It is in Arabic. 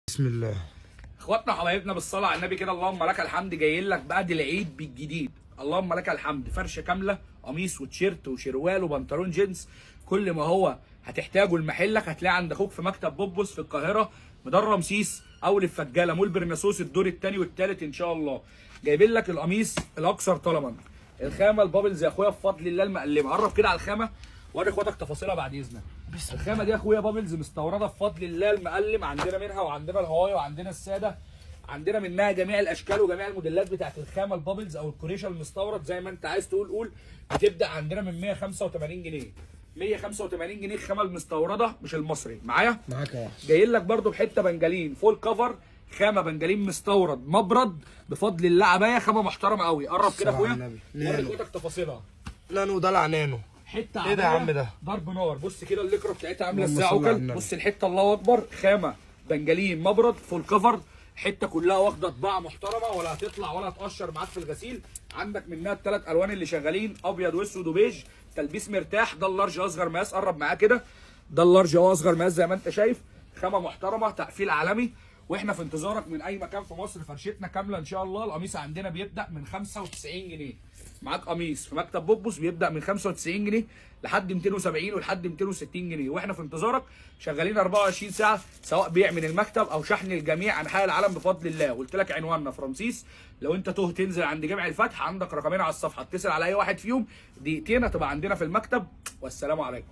بسم الله. اخواتنا حبايبنا بالصلاه على النبي كده، اللهم لك الحمد. جايين لك بعد العيد بالجديد، اللهم لك الحمد. فرشه كامله، قميص وتيشيرت وشروال وبنطلون جينز، كل ما هو هتحتاجه لمحلك هتلاقيه عند اخوك في مكتب بوبوس في القاهره، ميدان رمسيس اول الفجاله، مول برناسوس الدور الثاني والثالث ان شاء الله. جايبين لك القميص الاكثر طلبا، الخامه البابلز يا اخويا بفضل الله المقلمه. قرب كده على الخامه وري اخواتك تفاصيلها بعد اذنك. الخامه دي يا اخويا بابلز مستورده بفضل الله المقلم، عندنا منها وعندنا الهوايه وعندنا الساده، عندنا منها جميع الاشكال وجميع الموديلات بتاعت الخامه البابلز او الكوريشن المستورد زي ما انت عايز تقول قول. بتبدا عندنا من 185 جنيه، 185 جنيه الخامه المستورده مش المصري. معايا؟ معاك يا جايين لك برده بحته بنجلين فول كفر، خامه بنجلين مستورد مبرد بفضل الله، عبايه خامه محترمه قوي. قرب كده يا اخويا وري اخواتك تفاصيلها. نانو دلع نانو. حته ايه ده يا عم ده؟ ضرب نار. بص كده الليكرا بتاعتها عامله اللهم ازاي صل على عوكل. النبي. بص الحته الله اكبر، خامه بنجلين مبرد فول كفر، حته كلها واخده طباعه محترمه، ولا هتطلع ولا هتقشر معاك في الغسيل. عندك منها الثلاث الوان اللي شغالين، ابيض واسود وبيج، تلبيس مرتاح. ده اللارج اصغر مقاس، قرب معاه كده، ده اللارج هو اصغر مقاس زي ما انت شايف. خامه محترمه، تقفيل عالمي، واحنا في انتظارك من اي مكان في مصر. فرشتنا كامله ان شاء الله. القميص عندنا بيبدا من 95 جنيه. معاك قميص في مكتب بوبوس بيبدا من 95 جنيه لحد 270 ولحد 260 جنيه، واحنا في انتظارك شغالين 24 ساعه، سواء بيع من المكتب او شحن لجميع انحاء العالم بفضل الله. قلت لك عنواننا في رمسيس، لو انت تهت تنزل عند جامع الفتح، عندك رقمين على الصفحه، اتصل على اي واحد فيهم دقيقتين هتبقى عندنا في المكتب. والسلام عليكم.